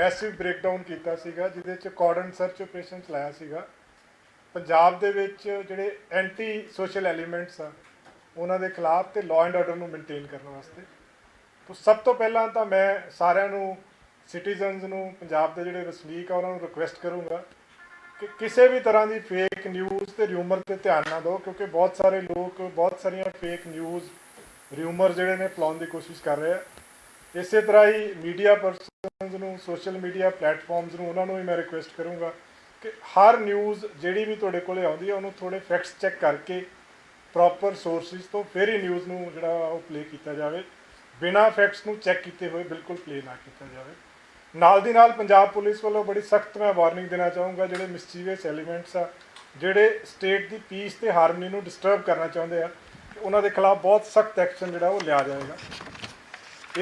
Massive breakdown किया सीगा जिहदे च कॉर्डन सर्च ऑपरेशन चलाया सीगा पंजाब दे विच जिहड़े एंटी सोशल एलीमेंट्स आ उन्हां दे खिलाफ ते लॉ एंड ऑर्डर नूं मेनटेन करने वास्ते। तो सब तो पहलां तां मैं सारिआं नूं सिटीजनस नूं पंजाब दे जिहड़े वसनीक आ उन्हां नूं रिक्वेस्ट करूँगा कि किसी भी तरह की फेक न्यूज़ ते र्यूमर ते ध्यान ना दो, क्योंकि बहुत सारे लोग बहुत सारिया फेक न्यूज़ र्यूमर जिहड़े ने फैलाउण की कोशिश कर रहे हैं। इस तरह ही मीडिया परसनस नूं सोशल मीडिया प्लेटफॉर्म्स नूं उन्हां नूं भी मैं रिक्वेस्ट करूँगा कि हर न्यूज़ जिहड़ी भी तुहाडे कोले आउंदी है उन्होंने थोड़े फैक्ट्स चैक करके प्रॉपर सोर्सिस तो फिर ही न्यूज़ नूं जिहड़ा वो प्ले किया जाए, बिना फैक्ट्स नूं चैक किए हुए बिल्कुल प्ले ना किया जाए। नाल दी नाल पंजाब पुलिस वालों बड़ी सख्त मैं वार्निंग देना चाहूँगा जिहड़े मिसचीवियस एलीमेंट्स आ जिहड़े स्टेट की पीस ते हारमनी नूं डिस्टर्ब करना चाहते हैं, उन्हां दे खिलाफ बहुत सख्त एक्शन जिहड़ा वो लिया जाएगा।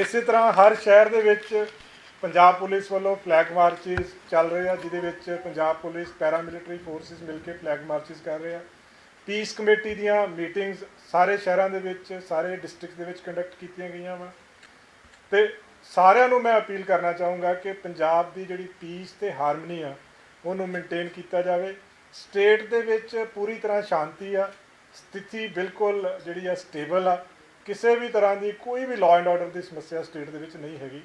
इस तरह हर शहर दे विच पंजाब पुलिस वालों फ्लैग मार्चिज चल रहे हैं, जिहदे विच पंजाब पुलिस पैरामिलिटरी फोर्सिस मिलकर फ्लैग मार्चिज कर रहे हैं। पीस कमेटी दीयां मीटिंग्स सारे शहरों के विच सारे डिस्ट्रिक्ट दे विच कंडक्ट कीतियां गईयां वा ते सारिਆਂ ਨੂੰ मैं अपील करना चाहूँगा कि पंजाब की जिहड़ी पीस ते हारमनी आ उन्होंने मेनटेन किया जाए। स्टेट दे विच पूरी तरह शांति आ, स्थिति बिल्कुल जिहड़ी आ स्टेबल आ, किसी भी तरह की कोई भी लॉ एंड ऑर्डर की समस्या स्टेट दे विच नहीं हैगी।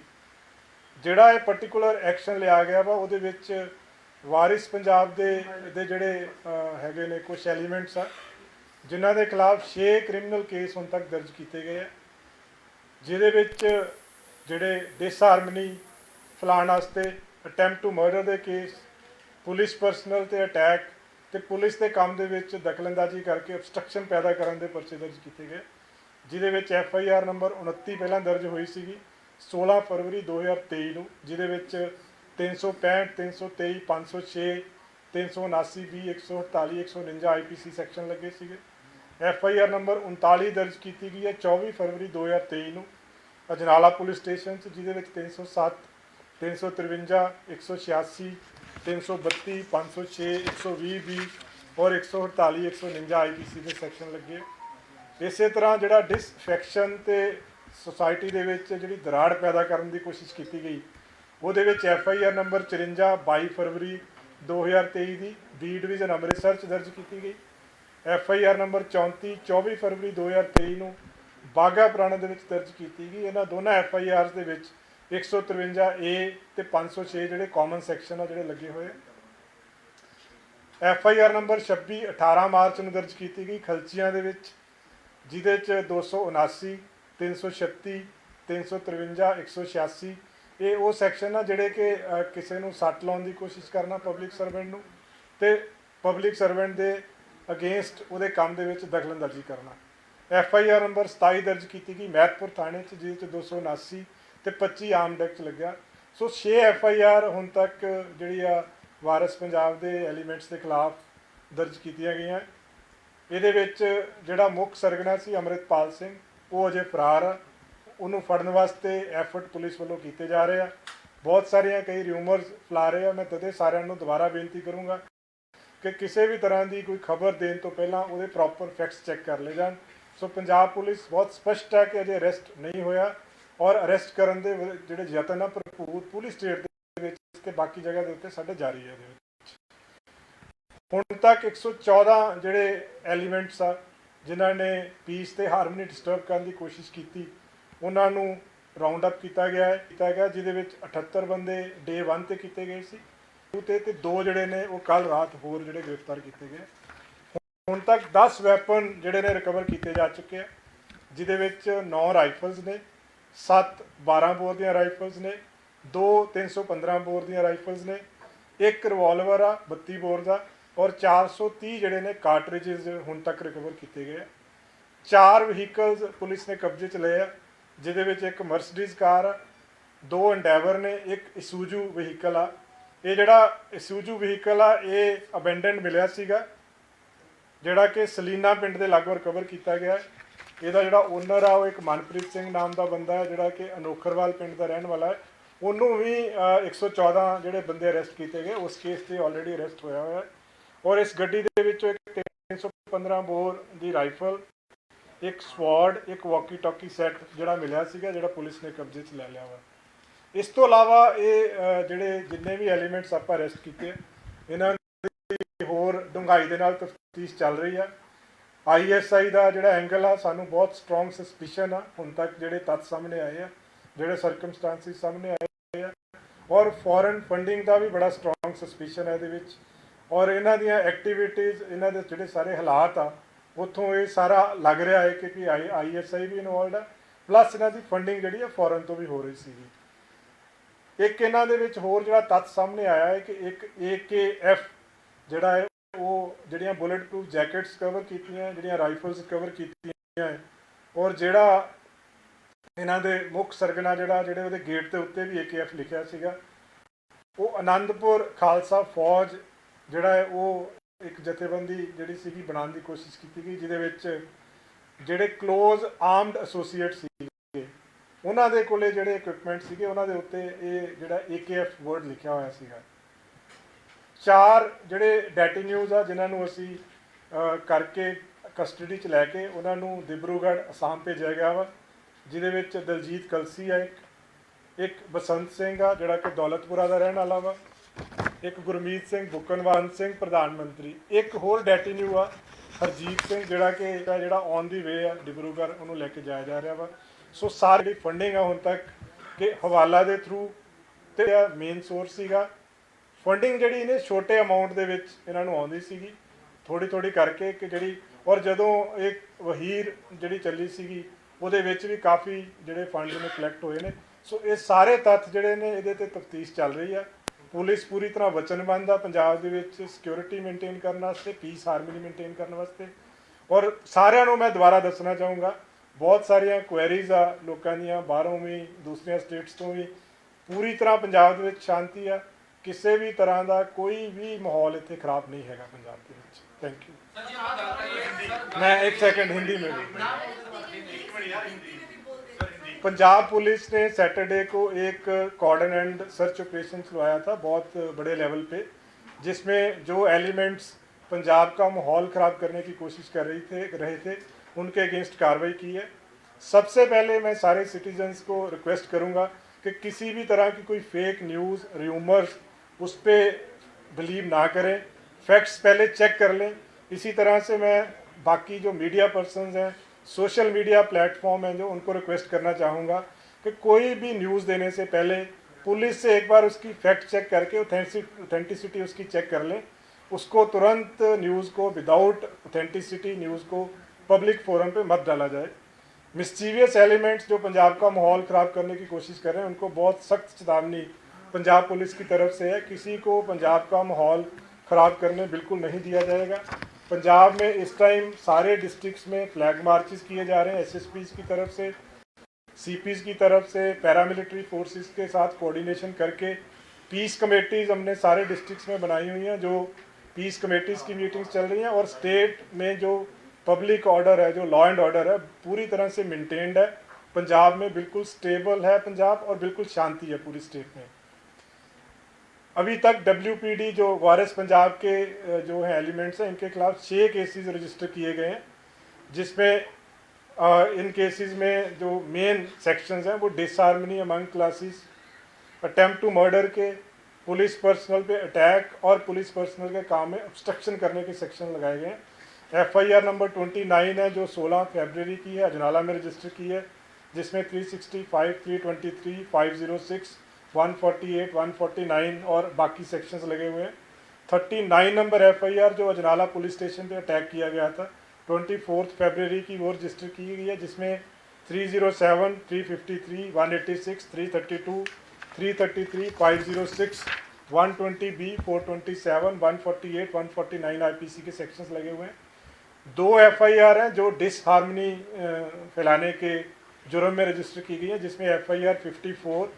जिहड़ा ये पर्टिकुलर एक्शन लिया गया वा उहदे विच वारिस पंजाब दे जिहड़े हैगे ने कुछ एलीमेंट्स आ जिन्हां दे खिलाफ 6 क्रिमिनल केस हुण तक दर्ज किए गए हैं, जिहदे विच जिहड़े डिसहारमनी फैलाउण वास्ते अटैम्प्ट टू मर्डर के केस, पुलिस परसनल ते अटैक ते पुलिस के काम दे विच दखलअंदाजी करके obstruction पैदा करने के परचे दर्ज किए गए, जिहदे विच FIR नंबर 29 पहलां दर्ज हुई सी 16 फरवरी 2023 नूं, जिहदे विच 365 323 506 379 20 148 149 IPC सैक्शन लगे सीगे। FIR नंबर 39 दर्ज की गई है 24 फरवरी 2023 नूं अजनाला पुलिस स्टेशन, जिहदे विच 307 353 186 332 506 120 20 और 148 149 IPC के सैक्शन लगे। इस तरह जिहड़ा डिसफैक्शन ते सोसाइटी दे विच जिहड़ी दराड़ पैदा करने की कोशिश की गई उहदे विच FIR नंबर 54 22 फरवरी 2023 की B डिवीजन अमृतसर दर्ज की गई। FIR नंबर 34 24 फरवरी 2023 नूं बाघा पुराना दे विच दर्ज की गई। इन्हां दोनों FIRs दे विच 153A ते 506 जिहड़े कॉमन सैक्शन आ जिहड़े लगे हुए। FIR नंबर 26 18 मार्च नूं दर्ज की गई खलचियां दे विच, जिहदे च 279 336 353 186 ये वो सैक्शन आ जिहड़े कि किसी नूं सੱਟ लाउण की कोशिश करना पब्लिक सर्वेंट नूं ते पब्लिक सर्वेंट के अगेंस्ट उहदे काम दे विच दखलअंदाजी करना। FIR नंबर 27 दर्ज की गई मैहतपुर थाने जिहदे 279 ते 25 आर्म्ड एक्ट लग्या। सो 6 FIR हुण तक जिहड़ी आ वारिस पंजाब के एलीमेंट्स के खिलाफ दर्ज की गई। ये जिहड़ा मुख सरगना सी अमृतपाल सिंह वो अजे फरार आ, उन्होंने फड़न वास्ते एफर्ट पुलिस वालों किए जा रहे हैं। बहुत सारिया कई र्यूमर्स फैला रहे हैं। मैं तदे सारिਆਂ ਨੂੰ दोबारा बेनती करूँगा कि किसी भी तरह की कोई खबर देने तो पहला वो प्रॉपर फैक्ट्स चैक कर ले जान। सो पंजाब पुलिस बहुत स्पष्ट है कि अजे अरेस्ट नहीं होया और अरेस्ट करने के जिहड़े यतन आ भरपूर पूरी स्टेट के बाकी जगह के उत्ते साडे जारी है। हुण तक 114 जिहड़े एलीमेंट्स आ जिन्हां ने पीस ते हारमनी डिस्टर्ब करने की कोशिश की उन्होंने राउंड अप किया गया जिहदे विच 78 बंदे डे 1 ते किए गए सी ते 2 जिहड़े ने वो कल रात होर जिहड़े गिरफ्तार किए गए। हुण तक 10 वैपन जिहड़े ने रिकवर किए जा चुके हैं, जिहदे विच 9 राइफल्स ने, 7 12 बोर दी राइफल्स ने, 2 315 बोर दी राइफल्स ने, 1 रिवॉल्वर आ 32 बोर का और 430 जिहड़े ने कार्टरिजेज हुण तक रिकवर किए गए। 4 वहीकल्स पुलिस ने कब्जे च लए, जिहदे विच एक मर्सडीज कार आ, 2 एंडेवर ने, एक इसूजू वहीकल आ। ये जिहड़ा इसूजू वहीकल आ ये अबेंडेंड मिलिया सीगा जिहड़ा कि सलीना पिंड के लागों रिकवर किया गया। ਇਹਦਾ ਜਿਹੜਾ ओनर आ वो एक मनप्रीत सिंह नाम का बंदा है जिहड़ा कि अनोखरवाल पिंड का रहने वाला है। उन्होंने भी 114 जिहड़े बंदे अरेस्ट किए गए उस केस से ऑलरेडी अरेस्ट होया हुआ है। और इस गड्डी दे विचों एक 315 बोर की राइफल, एक स्वॉर्ड, एक वॉकी टॉकी सैट जिहड़ा मिलिया सीगा जिहड़ा पुलिस ने कब्जे च लै लिया हुआ। इस तो इलावा ये ਜਿਹੜੇ जिन्ने भी एलीमेंट्स आप अरेस्ट किए इन्हों की होर डूंघाई के नाल तफ्तीश चल रही है। ISI का जोड़ा एंगल आ सानू बहुत स्ट्रोंग सस्पिशन आ हुण तक जोड़े तत्थ सामने आए हैं, जोड़े सरकमस्टांसिस सामने आए हैं, और फॉरन फंडिंग का भी बड़ा स्ट्रोंग सस्पिशन है ये, और इन्हों दी एक्टिविटीज़ इन्हों के जोड़े सारे हालात आ उतों ये सारा लग रहा है कि ISI भी इनवॉल्व है, प्लस इन्हों की फंडिंग जी है फॉरन तो भी हो रही सी। एक इन्हों के होर जो तत्थ सामने आया है कि एक AKF जोड़ा है वो जड़ियाँ बुलेट प्रूफ जैकेट्स कवर की, जड़ियाँ राइफल्स कवर की, और जोड़ा इन्हों के मुख सरगना जोड़ा जोड़े गेट के उत्ते भी AKF लिखा सीगा, वो आनंदपुर खालसा फौज जोड़ा है वो एक जथेबंदी जी सी बनाने की कोशिश की गई, जिदे जोड़े क्लोज आर्मड एसोसीएट सी उन्होंने कोले जोड़े इक्विपमेंट से उन्होंने उत्ते ये जोड़ा AKF वर्ड लिखा हुआ सीगा। 4 जोड़े डेटिन्यूज आ जिन्होंने असी करके कस्टडी च लैके उन्होंने डिब्रूगढ़ आसाम भेजा गया वा, जिदे दलजीत कलसी है, एक बसंत सिंह आ जोड़ा कि दौलतपुरा का रहने वाला वा, एक गुरमीत सिंह बुकनवान सिंह प्रधानमंत्री, एक होर डेटिन्यू आ हरजीत सिंह जोड़ा कि जोड़ा ऑन दी वे आ डिब्रूगढ़ उन्होंने लैके जाया जा रहा वा। सो सारी फंडिंग है हुण तक कि हवाला के थ्रू तो मेन सोर्स सीगा, फंडिंग जी इन्हें छोटे अमाउंट के इन्हों आती सी थोड़ी थोड़ी करके कि जी, और जदों एक वहीर जी चली सी वो भी काफ़ी जोड़े फंड ने कलैक्ट हुए हैं। सो ये सारे तत्थ जोड़े ने ये तफ्तीश चल रही है। पुलिस पूरी तरह वचनबद्ध आ पंजाब के सिक्योरिटी मेनटेन करने वास्ते, पीस हारमनी मेनटेन करने वास्ते, और सारिਆਂ मैं दोबारा दसना चाहूँगा बहुत सारिया क्वेरीज आ लोगों दियां बाहरों भी दूसरिया स्टेट्स तो भी, पूरी तरह पंजाब के शांति आ, किसी भी तरह का कोई भी माहौल इतने खराब नहीं है पंजाब के। Thank you. मैं एक सेकंड हिंदी में भी। पंजाब पुलिस ने सैटरडे को एक कॉर्डन एंड सर्च ऑपरेशन चलवाया था बहुत बड़े लेवल पे, जिसमें जो एलिमेंट्स पंजाब का माहौल ख़राब करने की कोशिश कर रहे थे उनके अगेंस्ट कार्रवाई की है। सबसे पहले मैं सारे सिटीजन्स को रिक्वेस्ट करूंगा कि किसी भी तरह की कोई फेक न्यूज़ र्यूमर्स उस पर बिलीव ना करें, फैक्ट्स पहले चेक कर लें। इसी तरह से मैं बाकी जो मीडिया पर्सनस हैं, सोशल मीडिया प्लेटफॉर्म हैं, जो उनको रिक्वेस्ट करना चाहूँगा कि कोई भी न्यूज़ देने से पहले पुलिस से एक बार उसकी फैक्ट चेक करके ऑथेंटिसिटी उसकी चेक कर लें, उसको तुरंत न्यूज़ को विदाउट ऑथेंटिसिटी न्यूज़ को पब्लिक फोरम पे मत डाला जाए। मिस्चीवियस एलिमेंट्स जो पंजाब का माहौल ख़राब करने की कोशिश कर रहे हैं उनको बहुत सख्त चेतावनी पंजाब पुलिस की तरफ से है, किसी को पंजाब का माहौल ख़राब करने बिल्कुल नहीं दिया जाएगा। पंजाब में इस टाइम सारे डिस्ट्रिक्ट्स में फ्लैग मार्चेस किए जा रहे हैं SSPs की तरफ से, CPs की तरफ से, पैरामिलिट्री फोर्सेस के साथ कोऑर्डिनेशन करके पीस कमेटीज़ हमने सारे डिस्ट्रिक्ट्स में बनाई हुई हैं, जो पीस कमेटीज़ की मीटिंग्स चल रही हैं, और स्टेट में जो पब्लिक ऑर्डर है, जो लॉ एंड ऑर्डर है, पूरी तरह से मेंटेन्ड है। पंजाब में बिल्कुल स्टेबल है पंजाब, और बिल्कुल शांति है पूरी स्टेट में। अभी तक WPD जो वारिस पंजाब के जो हैं एलिमेंट्स हैं, इनके खिलाफ 6 केसेस रजिस्टर किए गए हैं, जिसमें इन केसेस में जो मेन सेक्शंस हैं वो disharmony among classes, attempt to murder के, पुलिस पर्सनल पे अटैक और पुलिस पर्सनल के काम में ऑब्स्ट्रक्शन करने के सेक्शन लगाए गए हैं। FIR नंबर 29 है जो 16 फरवरी की है, अजनाला में रजिस्टर की है, जिसमें 365, 323, 506, 148, 149 और बाकी सेक्शंस लगे हुए हैं। 39 नंबर FIR जो अजनाला पुलिस स्टेशन पे अटैक किया गया था 24 फरवरी की, वो रजिस्टर की गई है, जिसमें 307, 353, 186, 332, 333, 506, 120B, 427, 148, 149 IPC के सेक्शंस लगे हुए हैं। 2 FIR हैं जो डिसहार्मनी फैलाने के जुर्म में रजिस्टर की गई है, जिसमें FIR 54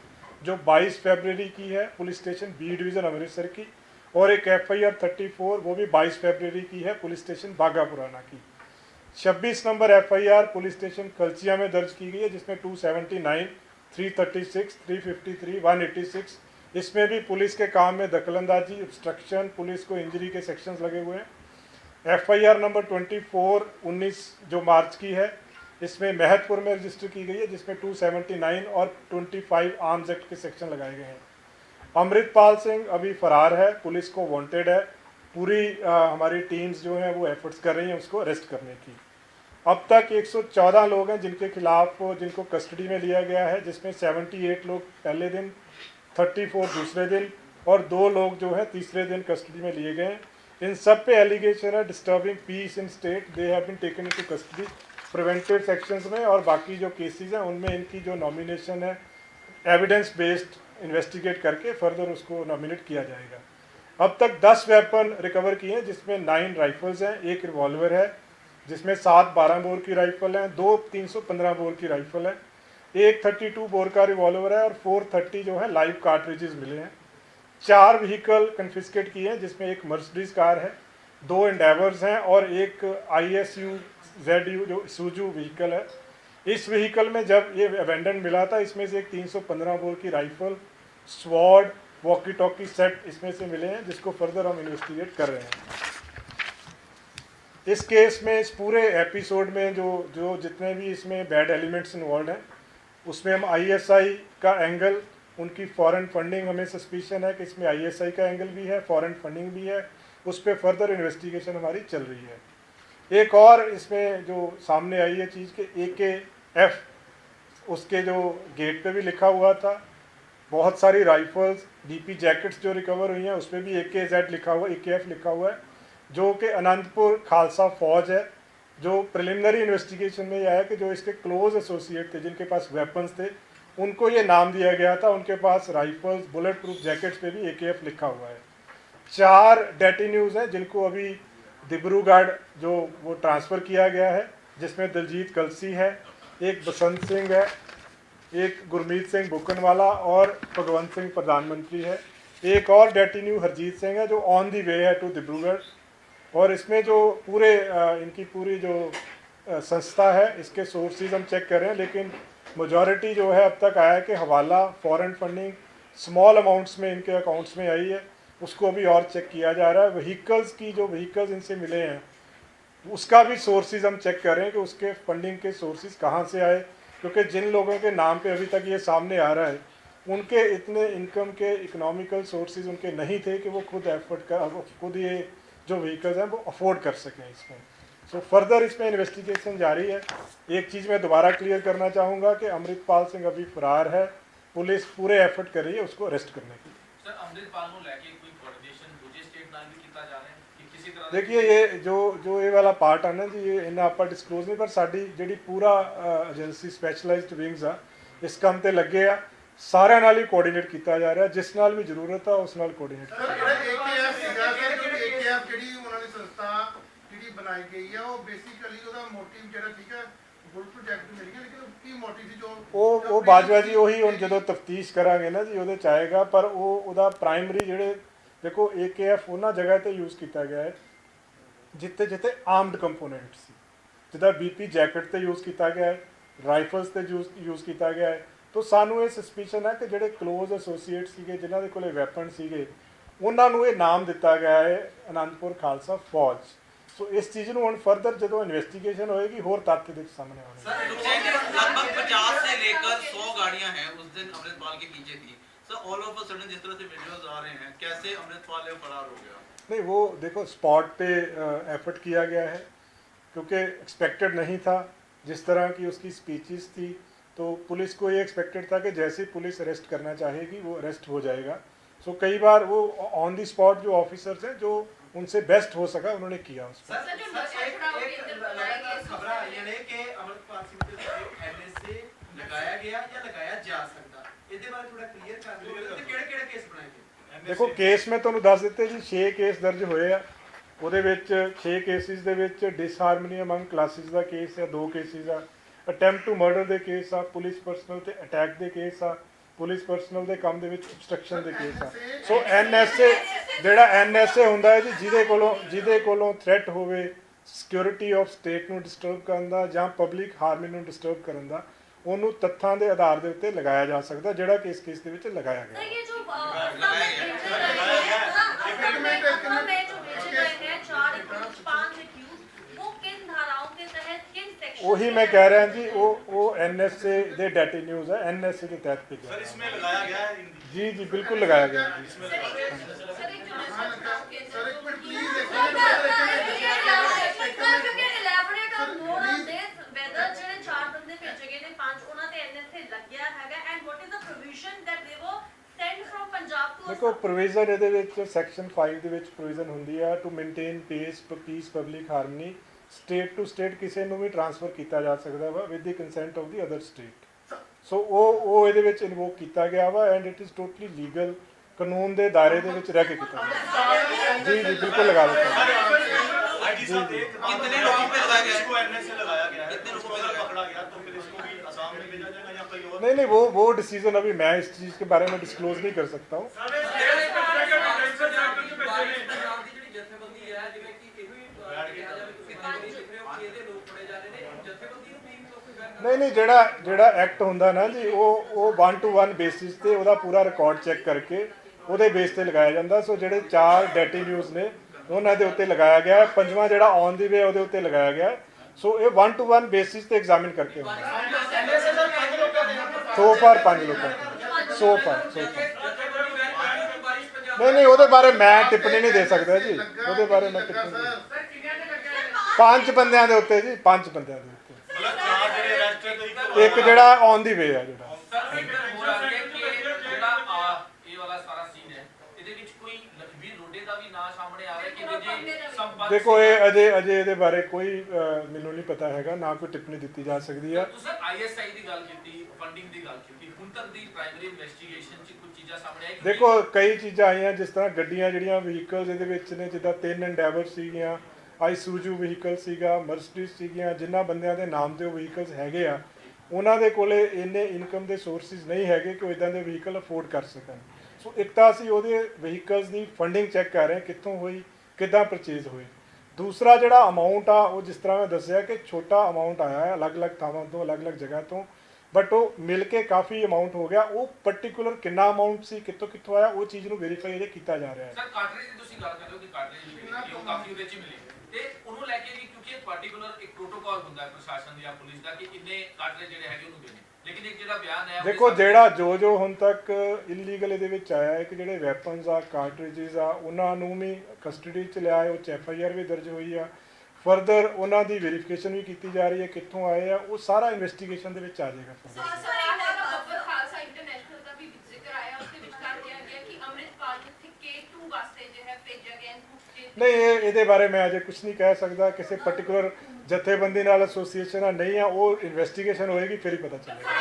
जो 22 फरवरी की है police station B division Amritsar की, और एक FIR 34 वो भी 22 फरवरी की है पुलिस स्टेशन बागा पुराना की। 26 नंबर FIR पुलिस स्टेशन कलचिया में दर्ज की गई है, जिसमें 279, 336, 353, 186, इसमें भी पुलिस के काम में दखलंदाजी, ऑब्स्ट्रक्शन, पुलिस को इंजरी के सेक्शंस लगे हुए हैं। FIR नंबर 24 19 जो मार्च की है, इसमें महतपुर में रजिस्टर की गई है, जिसमें 279 और 25 आर्म्स एक्ट के सेक्शन लगाए गए हैं। अमृतपाल सिंह अभी फरार है, पुलिस को वांटेड है। पूरी हमारी टीम्स जो हैं वो एफर्ट्स कर रही हैं उसको अरेस्ट करने की। अब तक 114 लोग हैं जिनके खिलाफ जिनको कस्टडी में लिया गया है, जिसमें 78 लोग पहले दिन, 34 दूसरे दिन और 2 लोग जो हैं तीसरे दिन कस्टडी में लिए गए। इन सब पे एलिगेशन है disturbing peace in state, they have been taken into custody preventive sections में, और बाकी जो केसेस हैं उनमें इनकी जो नॉमिनेशन है एविडेंस बेस्ड इन्वेस्टिगेट करके फर्दर उसको नॉमिनेट किया जाएगा। अब तक 10 वेपन रिकवर किए हैं, जिसमें 9 राइफल्स हैं, 1 रिवॉल्वर है, जिसमें 7 12 बोर की राइफल हैं, 2 315 बोर की राइफल है, 1 32 बोर का रिवॉल्वर है और 430 जो है लाइव कार्ट्रिजेस मिले हैं। 4 व्हीकल कन्फिस्केट किए हैं, जिसमें एक मर्सिडीज कार है, 2 एंडेवर्स हैं और एक ISU ZU जो सूजू व्हीकल है। इस व्हीकल में जब ये अबेंडन मिला था, इसमें से एक 315 बोर की rifle, sword, walkie talkie set इसमें से मिले हैं, जिसको फर्दर हम इन्वेस्टिगेट कर रहे हैं। इस केस में इस पूरे एपिसोड में जो जितने भी इसमें बैड एलिमेंट्स इन्वॉल्व हैं, उसमें हम ISI का एंगल, उनकी फॉरेन फंडिंग, हमें सस्पिशन है कि इसमें ISI का एंगल भी है, फॉरेन फंडिंग भी है, उस पर फर्दर इन्वेस्टिगेशन हमारी चल रही है। एक और इसमें जो सामने आई है चीज़ के AKF, उसके जो गेट पे भी लिखा हुआ था, बहुत सारी राइफल्स, DP जैकेट्स जो रिकवर हुई हैं उस पर भी AKZ लिखा हुआ, AKF लिखा हुआ है, जो कि अनंतपुर खालसा फौज है। जो प्रिलिमिनरी इन्वेस्टिगेशन में यह है कि जो इसके क्लोज एसोसिएट थे, जिनके पास वेपन्स थे, उनको ये नाम दिया गया था, उनके पास राइफल्स, बुलेट प्रूफ जैकेट्स पे भी AKF लिखा हुआ है। 4 डेटिन्यूज़ हैं जिनको अभी डिब्रूगढ़ जो वो ट्रांसफ़र किया गया है, जिसमें दिलजीत कलसी है, एक बसंत सिंह है, एक गुरमीत सिंह बुकनवाला और भगवंत सिंह प्रधानमंत्री है। एक और डेटिन्यू हरजीत सिंह है जो ऑन दी वे है टू डिब्रूगढ़। और इसमें जो पूरे इनकी पूरी जो संस्था है, इसके सोर्सेज हम चेक कर रहे हैं, लेकिन मेजॉरिटी जो है अब तक आया है कि हवाला, फॉरेन फंडिंग स्मॉल अमाउंट्स में इनके अकाउंट्स में आई है, उसको अभी और चेक किया जा रहा है। व्हीकल्स की जो व्हीकल्स इनसे मिले हैं उसका भी सोर्सेज हम चेक कर रहे हैं कि उसके फंडिंग के सोर्सेज कहाँ से आए, क्योंकि जिन लोगों के नाम पे अभी तक ये सामने आ रहा है उनके इतने इनकम के इकोनॉमिकल सोर्सेज उनके नहीं थे कि वो खुद ये जो व्हीकल्स हैं वो अफोर्ड कर सकें इसमें। सो फर्दर इसमें इन्वेस्टिगेशन जारी है। एक चीज़ मैं दोबारा क्लियर करना चाहूँगा कि अमृतपाल सिंह अभी फरार है, पुलिस पूरे एफर्ट कर रही है उसको अरेस्ट करने के लिए। सर अमृतपाल को लेके कोई कोऑर्डिनेशन दूसरे स्टेट नाल भी किया जा रहा है कि किसी तरह देखिए ये जो ये वाला पार्ट है ना जी, ये इन्हें आप डिस्कलोज नहीं, पर साड़ी जी पूरा एजेंसी स्पैशलाइज्ड विंग्स आ इस काम ते लगे आ, सारे नाल ही कोऑर्डिनेट किया जा रहा है, जिस नाल भी जरूरत है उस नाल कोऑर्डिनेट बनाई गई है वो बेसिकली ਉਹਦਾ ਮੋਟਿਵ ਜਿਹੜਾ ਠੀਕ ਹੈ बुल प्रोजेक्ट मिल गया, लेकिन ਕੀ ਮੋਟਿਵ ਸੀ ਜੋ ਉਹ ਬਾਜਵਾ ਜੀ ਉਹੀ ਹੁਣ ਜਦੋਂ ਤਫਤੀਸ਼ ਕਰਾਂਗੇ ਨਾ ਜੀ ਉਹਦੇ ਚ ਆਏਗਾ, ਪਰ ਉਹਦਾ ਪ੍ਰਾਇਮਰੀ ਜਿਹੜੇ ਦੇਖੋ AKF ਉਹਨਾਂ ਜਗ੍ਹਾ ਤੇ ਯੂਜ਼ ਕੀਤਾ ਗਿਆ ਹੈ ਜਿੱਥੇ ਜਿੱਥੇ ਆਰਮਡ ਕੰਪੋਨੈਂਟ ਸੀ, ਜਿੱਦਾਂ BP ਜੈਕਟ ਤੇ ਯੂਜ਼ ਕੀਤਾ ਗਿਆ ਹੈ, ਰਾਈਫਲਸ ਤੇ ਯੂਜ਼ ਕੀਤਾ ਗਿਆ ਹੈ। तो ਸਾਨੂੰ ਇਹ ਸਸਪੀਸ਼ਨ ਹੈ ਕਿ ਜਿਹੜੇ ਕਲੋਜ਼ ਐਸੋਸੀਏਟ ਸੀਗੇ, ਜਿਨ੍ਹਾਂ ਦੇ ਕੋਲੇ ਵੈਪਨ ਸੀਗੇ, ਉਹਨਾਂ ਨੂੰ ਇਹ ਨਾਮ ਦਿੱਤਾ ਗਿਆ ਹੈ ਅਨੰਦਪੁਰ ਖਾਲਸਾ ਫੌਜ। सो इस चीज़ ਨੂੰ ਹੁਣ फर्दर ਜਦੋਂ इन्वेस्टिगेशन होएगी और तथ्य देख सामने आएंगे। सर लगभग 50 से लेकर 100 गाड़ियां हैं उस दिन अमृतपाल के पीछे थी sir, all of a sudden जिस तरह से वीडियोस आ रहे हैं, कैसे अमृतपाल फरार हो गया? नहीं वो देखो स्पॉट पे एफर्ट किया गया है, क्योंकि एक्सपेक्टेड नहीं था जिस तरह की उसकी स्पीचेस थी, तो पुलिस को ये एक्सपेक्टेड था कि जैसे ही पुलिस अरेस्ट करना चाहेगी वो अरेस्ट हो जाएगा। सो कई बार वो ऑन दी स्पॉट जो ऑफिसर्स हैं जो उनसे बेस्ट हो सका उन्होंने किया उसको। खबर आई है कि अमृतपाल सिंह के खिलाफ NSA लगाया गया या लगाया जा सकता, ਇਹਦੇ ਬਾਰੇ ਥੋੜਾ ਕਲੀਅਰ ਕਰ ਦਿਓ ਤੇ ਕਿਹੜੇ ਕੇਸ ਬਣਾਏ ਗਏ? ਦੇਖੋ ਕੇਸ ਮੈਂ ਤੁਹਾਨੂੰ ਦੱਸ ਦਿੱਤੇ ਜੀ, 6 ਕੇਸ ਦਰਜ ਹੋਏ ਆ, ਉਹਦੇ ਵਿੱਚ 6 ਕੇਸਿਸ ਦੇ ਵਿੱਚ ਡਿਸਹਾਰਮਨੀ ਅਮੰਗ ਕਲਾਸਿਸ ਦਾ ਕੇਸ ਆ, 2 ਕੇਸਿਸ ਆ, ਅਟੈਂਪਟ ਟੂ ਮਰਡਰ ਦੇ ਕੇਸ ਆ, ਪੁਲਿਸ ਪਰਸਨਲ ਤੇ ਅਟੈਕ ਦੇ ਕੇਸ ਆ, ਪੁਲਿਸ ਪਰਸਨਲ ਦੇ ਕੰਮ ਦੇ ਵਿੱਚ obstruction ਦੇ ਕੇਸ ਆ। ਸੋ NSA ਜਿਹੜਾ NSA ਹੁੰਦਾ ਹੈ ਜੀ, ਜਿਹਦੇ ਕੋਲੋਂ ਥ੍ਰੈਟ ਹੋਵੇ ਸਿਕਿਉਰਿਟੀ ਆਫ ਸਟੇਟ ਨੂੰ ਡਿਸਟਰਬ ਕਰਨ ਦਾ ਜਾਂ ਪਬਲਿਕ ਹਾਰਮਨੀ ਨੂੰ ਡਿਸਟਰਬ ਕਰਨ ਦਾ, ਉਹਨੂੰ ਤੱਥਾਂ ਦੇ ਆਧਾਰ ਦੇ ਉੱਤੇ ਲਗਾਇਆ ਜਾ ਸਕਦਾ, ਜਿਹੜਾ ਕਿ ਇਸ ਕੇਸ ਦੇ ਵਿੱਚ ਲਗਾਇਆ ਗਿਆ। चार 5 एक्यूज वो किन धाराओं के तहत किन ਉਹੀ ਮੈਂ ਕਹਿ ਰਿਹਾ ਜੀ, ਉਹ ਐਨਐਸਏ ਦੇ ਡਾਟਾ ਨਿਊਜ਼ ਹੈ, ਐਨਐਸਏ ਦੇ ਤਹਿਤ ਭੇਜਿਆ। सर इसमें लगाया गया है ਜੀ ਜੀ ਬਿਲकुल लगाया गया जी। इसमें लगाया गया है। सर एक मिनट प्लीज ਦੇਖੋ ਪ੍ਰੋਵੀਜ਼ਨ ਇਹਦੇ ਵਿੱਚ ਸੈਕਸ਼ਨ 5 ਦੇ ਵਿੱਚ ਪ੍ਰੋਵੀਜ਼ਨ ਹੁੰਦੀ ਹੈ to maintain peace public harmony, state to state ਕਿਸੇ ਨੂੰ ਵੀ ਟ੍ਰਾਂਸਫਰ ਕੀਤਾ ਜਾ ਸਕਦਾ ਵਾ with the consent of the other state. So ਉਹ ਇਹਦੇ ਵਿੱਚ ਇਨਵੋਕ ਕੀਤਾ ਗਿਆ ਵਾ and it is totally legal, ਕਾਨੂੰਨ ਦੇ ਦਾਇਰੇ ਦੇ ਵਿੱਚ ਰਹਿ ਕੇ ਕੀਤਾ ਗਿਆ। ਜੀ ਜੀ ਬਿਲकुल लगा देता हूँ। आईटी साहब एक कितने लोगों पे लगाया गया है? इसको एनएसए लगाया गया है, कितने लोगों इसको पे अगर लगाया? पकड़ा गया तो फिर इसको भी असम में भेजा जाएगा या कहीं और? नहीं वो डिसीजन अभी मैं इस चीज़ के बारे में डिस्क्लोज नहीं कर सकता हूँ। ਨਹੀਂ ਜਿਹੜਾ ਐਕਟ ਹੁੰਦਾ ਨਾ ਜੀ, ਉਹ 1 to 1 ਬੇਸਿਸ ਤੇ ਉਹਦਾ ਪੂਰਾ ਰਿਕਾਰਡ ਚੈੱਕ ਕਰਕੇ ਉਹਦੇ ਬੇਸ ਤੇ ਲਗਾਇਆ ਜਾਂਦਾ। ਸੋ ਜਿਹੜੇ 4 ਡੈਟੀ ਨਿਊਜ਼ ਨੇ ਉਹਨਾਂ ਦੇ ਉੱਤੇ ਲਗਾਇਆ ਗਿਆ, ਪੰਜਵਾਂ ਜਿਹੜਾ ਔਨ ਦੀ ਵੇ ਉਹਦੇ ਉੱਤੇ ਲਗਾਇਆ ਗਿਆ। ਸੋ ਇਹ 1 to 1 ਬੇਸਿਸ ਤੇ ਐਗਜ਼ਾਮਿਨ ਕਰਕੇ ਸੋ ਫਾਰ 5 ਲੋਕਾਂ ਸੋ ਫਾਰ ਨਹੀਂ ਉਹਦੇ ਬਾਰੇ ਮੈਂ ਟਿੱਪਣੀ ਨਹੀਂ ਦੇ ਸਕਦਾ ਜੀ, ਉਹਦੇ ਬਾਰੇ ਮੈਂ ਟਿੱਪਣੀ ਨਹੀਂ। 5 ਬੰਦਿਆਂ ਦੇ ਉੱਤੇ ਜੀ, 5 ਬੰਦਿਆਂ ਦੇ ਉੱਤੇ, मतलब 4 ਜਿਹੜੇ ਅਰੈਸਟ ਹੈ तो ਇੱਕ ਜਿਹੜਾ ਔਨ ਦੀ ਵੇ ਆ ਜਿਹੜਾ। ਦੇਖੋ ਇਹ ਅਜੇ ਇਹਦੇ ਬਾਰੇ ਕੋਈ ਮੈਨੂੰ ਨਹੀਂ ਪਤਾ ਹੈਗਾ, ਨਾ ਕੋਈ ਟਿੱਪਣੀ ਦਿੱਤੀ ਜਾ ਸਕਦੀ ਆ। ਤੁਸੀਂ ਆਈਐਸਆਈ ਦੀ ਗੱਲ ਕੀਤੀ, ਫੰਡਿੰਗ ਦੀ ਗੱਲ ਕੀਤੀ, ਹੁਣ ਤੱਕ ਦੀ ਪ੍ਰਾਇਮਰੀ ਇਨਵੈਸਟੀਗੇਸ਼ਨ 'ਚ ਕੁਝ ਚੀਜ਼ਾਂ ਸਾਹਮਣੇ ਆਈ? ਦੇਖੋ ਕਈ ਚੀਜ਼ਾਂ ਆਈਆਂ, ਜਿਸ ਤਰ੍ਹਾਂ ਗੱਡੀਆਂ ਜਿਹੜੀਆਂ ਵਹੀਕਲਸ ਇਹਦੇ ਵਿੱਚ ਨੇ, ਜਿੱਦਾਂ 3 ਐਂਡੈਵਰ ਸੀਗੀਆਂ, ਆਈਸੂਜੂ ਵਹੀਕਲ ਸੀਗਾ, ਮਰਸਡੀਜ਼ ਸੀਗੀਆਂ, ਜਿਨ੍ਹਾਂ ਬੰਦਿਆਂ ਦੇ ਨਾਮ ਤੇ ਉਹ ਵਹੀਕਲਸ ਹੈਗੇ ਆ, ਉਹਨਾਂ ਦੇ ਕੋਲੇ ਇੰਨੇ ਇਨਕਮ ਦੇ ਸੋਰਸਿਸ ਨਹੀਂ ਹੈਗੇ ਕਿ ਉਹ ਇਦਾਂ ਦੇ ਵਹੀਕਲ ਅਫੋਰਡ ਕਰ ਸਕਣ। ਸੋ ਇੱਕ ਤਾਂ ਅਸੀਂ ਉਹਦੇ ਵਹੀਕਲਸ ਦੀ ਫੰਡਿੰਗ ਚੈੱਕ ਕਰ ਰਹੇ ਹਾਂ, ਕਿੱਥੋਂ ਹੋਈ, ਕਿੱਦਾਂ ਪਰਚੇਜ਼ ਹੋਏ। ਦੂਸਰਾ ਜਿਹੜਾ ਅਮਾਊਂਟ ਆ, ਉਹ ਜਿਸ ਤਰ੍ਹਾਂ ਮੈਂ ਦੱਸਿਆ ਕਿ ਛੋਟਾ ਅਮਾਊਂਟ ਆਇਆ ਹੈ ਅਲੱਗ-ਅਲੱਗ ਥਾਵਾਂ ਤੋਂ, ਅਲੱਗ-ਅਲੱਗ ਜਗ੍ਹਾ ਤੋਂ, ਬਟ ਉਹ ਮਿਲ ਕੇ ਕਾਫੀ ਅਮਾਊਂਟ ਹੋ ਗਿਆ। ਉਹ ਪਾਰਟਿਕੂਲਰ ਕਿੰਨਾ ਅਮਾਊਂਟ ਸੀ, ਕਿੱਥੋਂ ਆਇਆ, ਉਹ ਚੀਜ਼ ਨੂੰ ਵੈਰੀਫਾਈ ਅਜੇ ਕੀਤਾ ਜਾ ਰਿਹਾ ਹੈ। ਸਰ ਕਾਟਰੇਜ ਦੀ ਤੁਸੀਂ ਗੱਲ ਕਰ ਰਹੇ ਹੋ ਕਿ ਕਾਟਰੇਜ ਉਹ ਕਾਫੀ ਉਹਦੇ 'ਚ ਮਿਲੇ, ਤੇ ਉਹਨੂੰ ਲੈ ਕੇ ਵੀ ਕਿਉਂਕਿ ਇੱਕ ਪਾਰਟਿਕੂਲਰ ਇੱਕ ਪ੍ਰੋਟੋਕਾਲ ਹੁੰਦਾ ਹੈ ਪ੍ਰਸ਼ਾਸਨ ਜਾਂ ਪੁਲਿਸ ਦਾ ਕਿ ਇੰਨੇ ਕਾਟਰੇਜ ਜਿਹੜੇ ਹੈਗੇ ਉਹਨੂੰ ਦੇਣੇ, ਲੇਕਿਨ ਇੱਕ ਜਿਹੜਾ ਬਿਆਨ ਹੈ ਦੇਖੋ ਜਿਹੜਾ ਜੋ ਹੁਣ ਤੱਕ ਇਲੀਗਲ ਇਹਦੇ ਵਿੱਚ ਆਇਆ ਹੈ ਕਿ ਜਿਹੜੇ ਵੈਪਨਸ ਆ, ਕਾਰਟ੍ਰਿਜਸ ਆ, ਉਹਨਾਂ ਨੂੰ ਵੀ ਕਸਟਡੀ 'ਚ ਲਿਆ ਹੈ, ਉਹ 'ਚ FIR ਵੀ ਦਰਜ ਹੋਈ ਆ। ਫਰਦਰ ਉਹਨਾਂ ਦੀ ਵੈਰੀਫਿਕੇਸ਼ਨ ਵੀ ਕੀਤੀ ਜਾ ਰਹੀ ਹੈ, ਕਿੱਥੋਂ ਆਏ ਆ, ਉਹ ਸਾਰਾ ਇਨਵੈਸਟੀਗੇਸ਼ਨ ਦੇ ਵਿੱਚ ਆ ਜਾਏਗਾ। ਨਹੀਂ ਇਹਦੇ ਬਾਰੇ ਮੈਂ ਅਜੇ ਕੁਝ ਨਹੀਂ ਕਹਿ ਸਕਦਾ, ਕਿਸੇ ਪਾਰਟਿਕੂਲਰ ਜਥੇਬੰਦੀ ਨਾਲ ਐਸੋਸੀਏਸ਼ਨ ਆ ਨਹੀਂ ਆ, ਉਹ ਇਨਵੈਸਟੀਗੇਸ਼ਨ ਹੋਏਗੀ ਫਿਰ ਹੀ ਪਤਾ ਚੱਲੇਗਾ।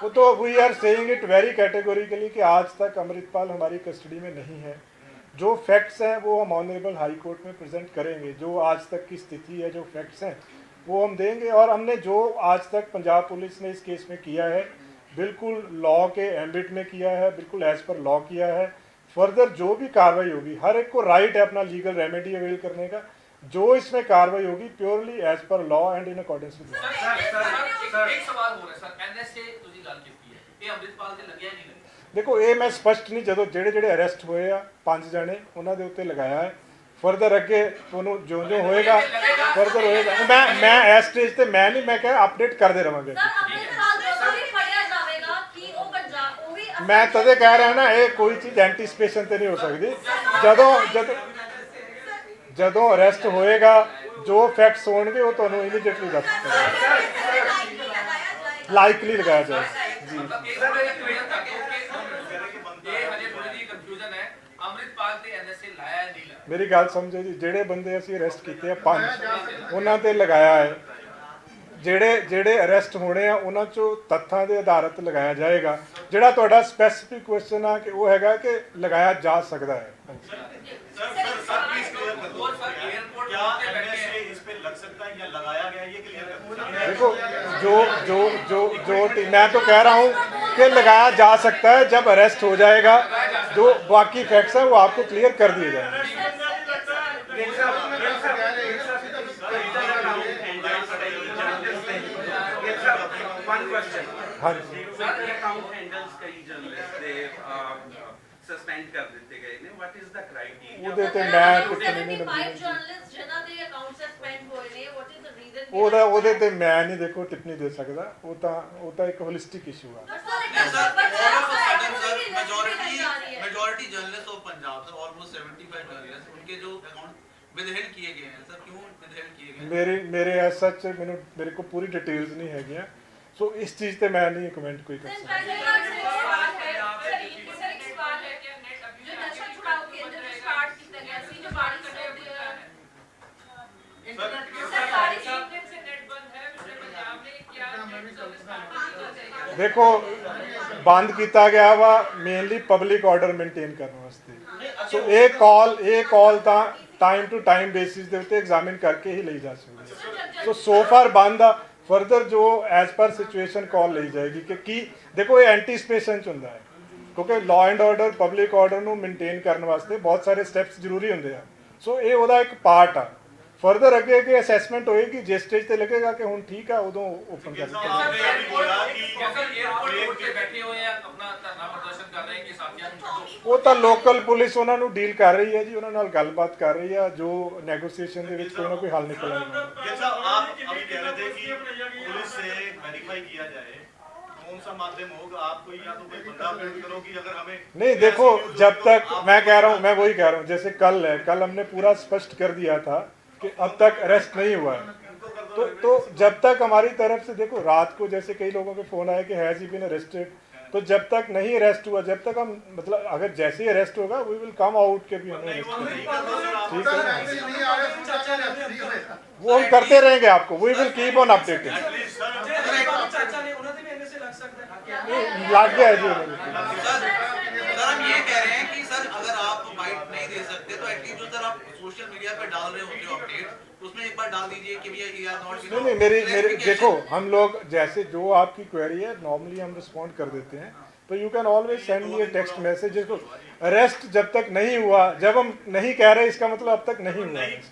वो तो we are saying it very categorically कि आज तक अमृतपाल हमारी कस्टडी में नहीं है। जो फैक्ट्स हैं वो हम ऑनरेबल हाई कोर्ट में प्रेजेंट करेंगे, जो आज तक की स्थिति है, जो फैक्ट्स हैं वो हम देंगे। और हमने जो आज तक पंजाब पुलिस ने इस केस में किया है बिल्कुल लॉ के एम्बिट में किया है, बिल्कुल एज पर लॉ किया है। फर्दर जो भी कार्रवाई होगी, हर एक को राइट है अपना लीगल रेमेडी अवेल करने का, जो इसमें कार्रवाई होगी purely as per law and in accordance with law. एक सवाल हो रहा है सर, एनएसए ਤੁਸੀਂ ਗੱਲ ਕੀਤੀ ਹੈ, ਇਹ ਅੰਮ੍ਰਿਤਪਾਲ ਤੇ ਲੱਗਿਆ ਨਹੀਂ ਲੱਗਿਆ? देखो ये मैं स्पष्ट नहीं, जो ਜਿਹੜੇ ਅਰੈਸਟ ਹੋਏ ਆ 5 ਜਣੇ ਉਹਨਾਂ ਦੇ ਉੱਤੇ ਲਗਾਇਆ ਹੈ। ਫਰਦਰ ਅੱਗੇ ਤੁਹਾਨੂੰ ਜੋ ਹੋਏਗਾ ਫਰਦਰ ਹੋਏਗਾ। ਮੈਂ ਇਸ ਸਟੇਜ ਤੇ ਮੈਂ ਨਹੀਂ, ਮੈਂ ਕਿਹਾ ਅਪਡੇਟ ਕਰਦੇ ਰਵਾਂਗੇ। ਮੈਂ ਤਦੇ ਕਹਿ ਰਿਹਾ ਨਾ, ਇਹ ਕੋਈ ਚੀਜ਼ ਐਂਟੀਸਪੇਸ਼ਨ ਤੇ ਨਹੀਂ ਹੋ ਸਕਦੀ। ਜਦੋਂ ਅਰੈਸਟ ਹੋਏਗਾ, ਜੋ ਫੈਕਟਸ ਹੋਣਗੇ ਉਹ ਤੁਹਾਨੂੰ ਇਮੀਡੀਏਟਲੀ ਦੱਸ ਦਿੱਤਾ ਲਾਈਕਲੀ ਲਗਾਇਆ ਜਾਏ ਜੀ। ਮੇਰੀ ਗੱਲ ਸਮਝੋ ਜੀ, ਜਿਹੜੇ ਬੰਦੇ ਅਸੀਂ ਅਰੈਸਟ ਕੀਤੇ ਆ 5, ਉਹਨਾਂ ਤੇ ਲਗਾਇਆ ਹੈ। ਜਿਹੜੇ ਅਰੈਸਟ ਹੋਣੇ ਆ ਉਹਨਾਂ ਚੋਂ ਤੱਥਾਂ ਦੇ ਆਧਾਰਿਤ ਲਗਾਇਆ ਜਾਏਗਾ। ਜਿਹੜਾ ਤੁਹਾਡਾ ਸਪੈਸੀਫਿਕ ਕੁਐਸਚਨ ਆ ਕਿ ਉਹ ਹੈਗਾ ਕਿ ਲਗਾਇਆ ਜਾ ਸਕਦਾ ਹੈ। सर प्लीज क्लियर कर दो, क्या एनएसए इस पे लग सकता है या लगाया गया है, ये क्लियर कर दो। देखो मैं तो कह रहा हूँ कि लगाया जा सकता है, जब अरेस्ट हो जाएगा जो बाकी फैक्ट्स हैं वो आपको क्लियर कर दिए जाएंगे। One question. Sir, the account handles कई journalists they suspend ਕਰ ਦਿੱਤੇ ਗਏ ਨੇ, ਵਾਟ ਇਜ਼ ਦਾ ਕ੍ਰਾਈਟੇਰੀਆ? ਉਹਦੇ ਤੇ ਮੈਂ ਟਿੱਪਣੀ ਨਹੀਂ ਉਹਦੇ ਤੇ ਮੈਂ ਨਹੀਂ ਦੇਖੋ ਟਿੱਪਣੀ ਦੇ ਸਕਦਾ, ਉਹ ਤਾਂ ਇੱਕ ਹੋਲਿਸਟਿਕ ਇਸ਼ੂ ਆ। Majority journalist of Punjab sir, almost 75 journalist, उनके जो अकाउंट विदहेल्ड किए गए हैं सर, क्यों विदहेल्ड किए गए? ਮੇਰੇ ਐਸ ਸੱਚ ਮੇਰੇ ਕੋਲ ਪੂਰੀ ਡਿਟੇਲਸ ਨਹੀਂ ਹੈਗੀਆਂ, ਸੋ ਇਸ ਚੀਜ਼ ਤੇ ਮੈਂ ਨਹੀਂ ਕਮੈਂਟ ਕੋਈ ਕਰ ਸਕਦਾ। ਦੇਖੋ ਬੰਦ ਕੀਤਾ ਗਿਆ ਵਾ ਮੇਨਲੀ ਪਬਲਿਕ ਆਰਡਰ ਮੇਨਟੇਨ ਕਰਨ ਵਾਸਤੇ, ਸੋ ਇਹ ਕਾਲ ਤਾਂ ਟਾਈਮ ਟੂ ਟਾਈਮ ਬੇਸਿਸ ਦੇ ਉੱਤੇ ਐਗਜ਼ਾਮਿਨ ਕਰਕੇ ਹੀ ਲਈ ਜਾ ਸਕਦੀ। ਸੋ ਫਾਰ ਬੰਦ ਆ, ਫਰਦਰ ਜੋ ਐਜ਼ ਪਰ ਸਿਚੁਏਸ਼ਨ ਕਾਲ ਲਈ ਜਾਏਗੀ ਕਿ ਕੀ ਦੇਖੋ ਇਹ ਐਂਟੀਸਪੇਸ਼ਨ ਚ ਹੁੰਦਾ ਹੈ, ਕਿਉਂਕਿ law and order public order ਨੂੰ ਮੇਨਟੇਨ ਕਰਨ ਵਾਸਤੇ ਬਹੁਤ ਸਾਰੇ ਸਟੈਪਸ ਜ਼ਰੂਰੀ ਹੁੰਦੇ ਆ, ਸੋ ਇਹ ਉਹਦਾ ਇੱਕ ਪਾਰਟ ਆ। ਫਰਦਰ ਅੱਗੇ ਅਸੈਸਮੈਂਟ ਹੋਏਗੀ, ਜਿਸ ਸਟੇਜ ਤੇ ਲੱਗੇਗਾ ਕਿ ਹੁਣ ਠੀਕ ਆ ਉਦੋਂ ਓਪਨ ਕਰ ਦਿੱਤਾ। ਉਹ ਤਾਂ ਲੋਕਲ ਪੁਲਿਸ ਉਹਨਾਂ ਨੂੰ ਡੀਲ ਕਰ ਰਹੀ ਹੈ ਜੀ, ਉਹਨਾਂ ਨਾਲ ਗੱਲਬਾਤ ਕਰ ਰਹੀ ਆ, ਜੋ ਨੈਗੋਸ਼ੀਏਸ਼ਨ ਦੇ ਵਿੱਚ ਕੋਈ ਨਾ ਕੋਈ ਹੱਲ ਨਿਕਲ ਆਏਗਾ। जैसा आप अभी कह रहे थे कि पुलिस से वेरीफाई किया जाए, कौन सा माध्यम होगा? आप कोई या तो कोई बंदा अपडेट करो कि अगर हमें नहीं देखो, जब तक मैं कह रहा हूँ, मैं वही कह रहा हूँ, जैसे कल है, कल हमने पूरा स्पष्ट कर दिया था कि अब तक अरेस्ट नहीं हुआ है, तो जब तक हमारी तरफ से देखो, रात को जैसे कई लोगों के फोन आए कि हैज ही बीन अरेस्टेड, तो जब तक नहीं अरेस्ट हुआ, जब तक हम मतलब अगर जैसे ही अरेस्ट होगा वी विल कम आउट के भी हमें अरेस्ट करना, ठीक है ना? वो हम करते रहेंगे आपको, we will keep on updating. लग गया जी सर हम ये कह रहे हैं कि सर अगर आप बाइट नहीं दे सकते तो एटलीस्ट जो सर आप सोशल मीडिया पे डाल रहे होते हो अपडेट, उसमें एक बार डाल दीजिए कि भैया ये आर नॉट। नहीं मेरी देखो, हम लोग जैसे जो आपकी क्वेरी है नॉर्मली हम रिस्पॉन्ड कर देते हैं, तो you can always send me A text message. जिसको अरेस्ट जब तक नहीं हुआ, जब हम नहीं कह रहे इसका मतलब अब तक नहीं हुआ arrest।